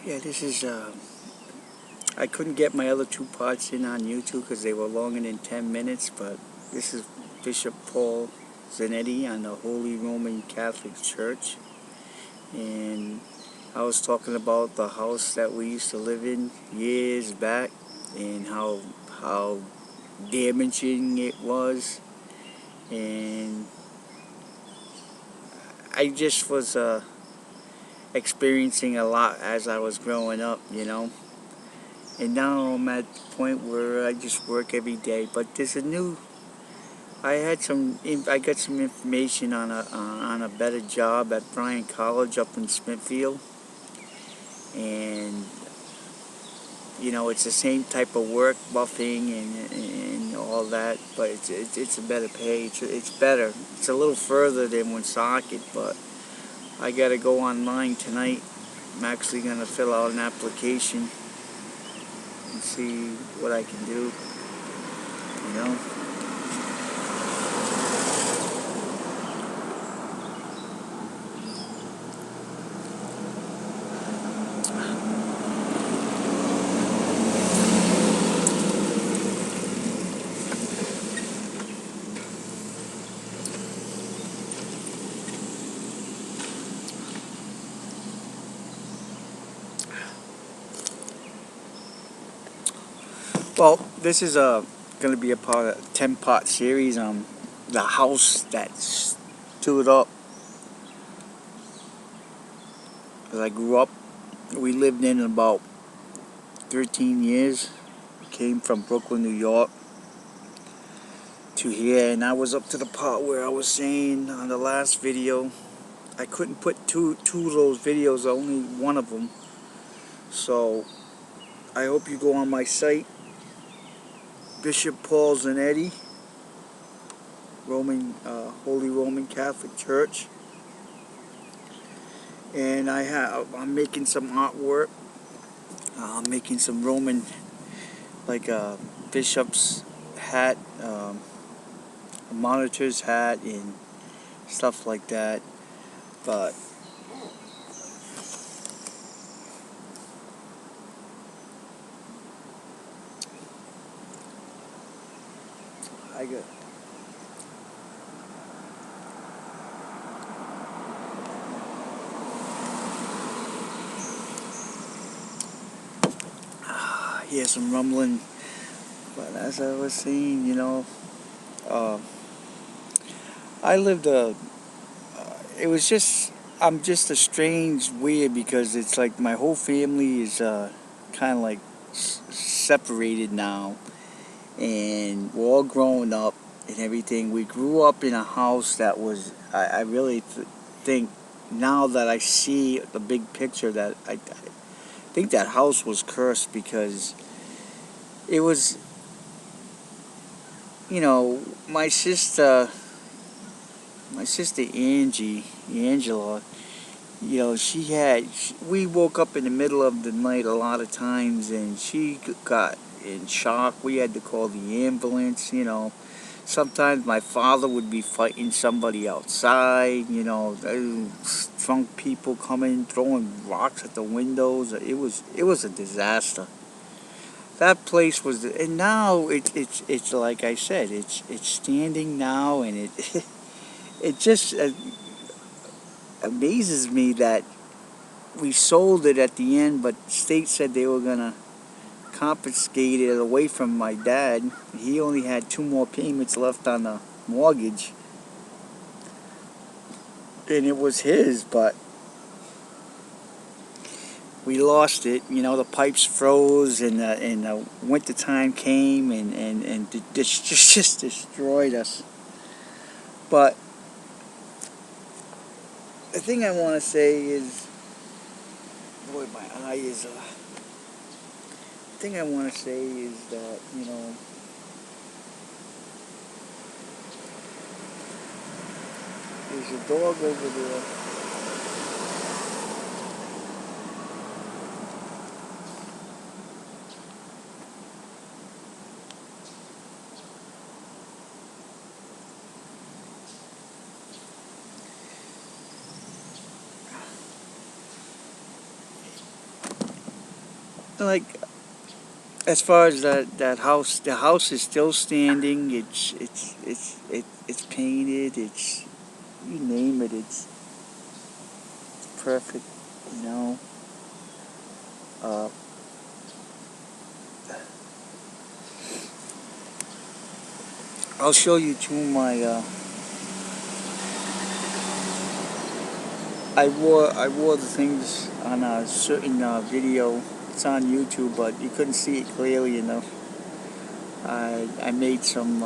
Yeah, this is, I couldn't get my other two parts in on YouTube because they were longer than 10 minutes, but this is Bishop Paul Zanetti on the Holy Roman Catholic Church. And I was talking about the house that we used to live in years back and how damaging it was. And I just was experiencing a lot as I was growing up, you know. And now I'm at the point where I just work every day. But there's a new. I got some information on a better job at Bryan College up in Smithfield, and you know it's the same type of work, buffing and all that, but it's a better pay. It's better. It's a little further than Woonsocket, but I gotta go online tonight. I'm actually gonna fill out an application and see what I can do, you know. Well, this is going to be a 10-part series on the house that stood up. As I grew up, we lived in about 13 years. We came from Brooklyn, New York to here, and I was up to the part where I was saying on the last video, I couldn't put two of those videos, only one of them. So I hope you go on my site, Bishop Paul Zanetti, Holy Roman Catholic Church, and I'm making some artwork. I'm making some Roman, like a bishop's hat, a monitor's hat, and stuff like that. But I got. Hear some rumbling, but as I was saying, you know, I lived it was just, I'm just a strange weird because it's like my whole family is kind of like separated now, and we're all grown up and everything. We grew up in a house that was, I really think now that I see the big picture that I think that house was cursed because it was, you know, my sister Angela, you know, we woke up in the middle of the night a lot of times and she got in shock. We had to call the ambulance, you know. Sometimes my father would be fighting somebody outside, you know, drunk people coming, throwing rocks at the windows. It was a disaster. That place was, and now it's like I said, it's standing now, and it just amazes me that we sold it at the end, but the state said they were gonna confiscate it away from my dad. He only had 2 more payments left on the mortgage, and it was his, but we lost it. You know, the pipes froze, and the winter time came, and this just destroyed us. But the thing I want to say is, boy, my eye is. The thing I want to say is that, you know, there's a dog over there. like, as far as that house, the house is still standing. It's painted. It's, you name it. It's perfect. You know. I'll show you two of my. I wore the things on a certain video. It's on YouTube, but you couldn't see it clearly enough. I made some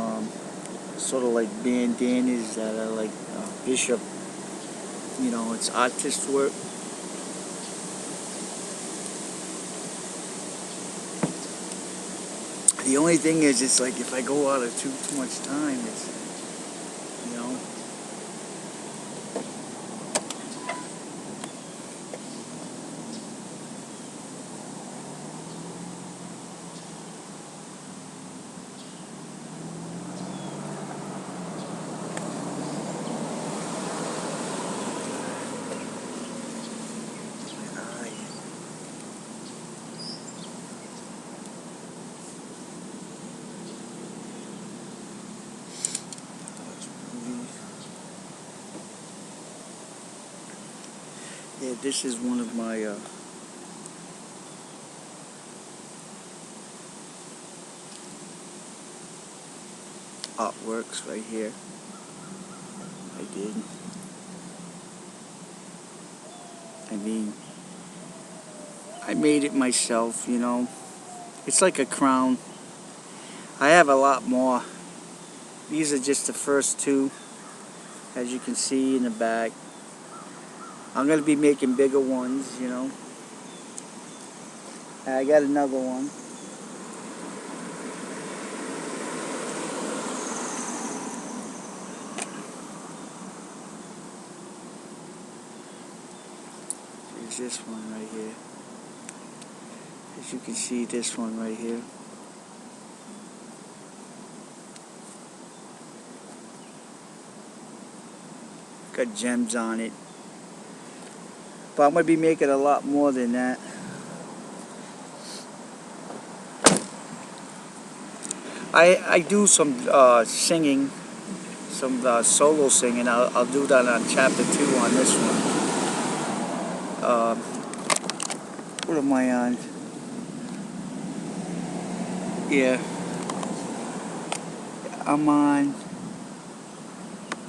sort of like bandanas that are like bishop. You know, it's artist work. The only thing is, it's like if I go out of too much time, it's, you know. Yeah, this is one of my artworks right here. I did. I mean, I made it myself, you know. It's like a crown. I have a lot more. These are just the first two, as you can see in the back. I'm going to be making bigger ones, you know. I got another one. There's this one right here. As you can see, this one right here. Got gems on it. But I'm going to be making a lot more than that. I do some singing, some solo singing. I'll do that on chapter 2 on this one. What am I on? Yeah. I'm on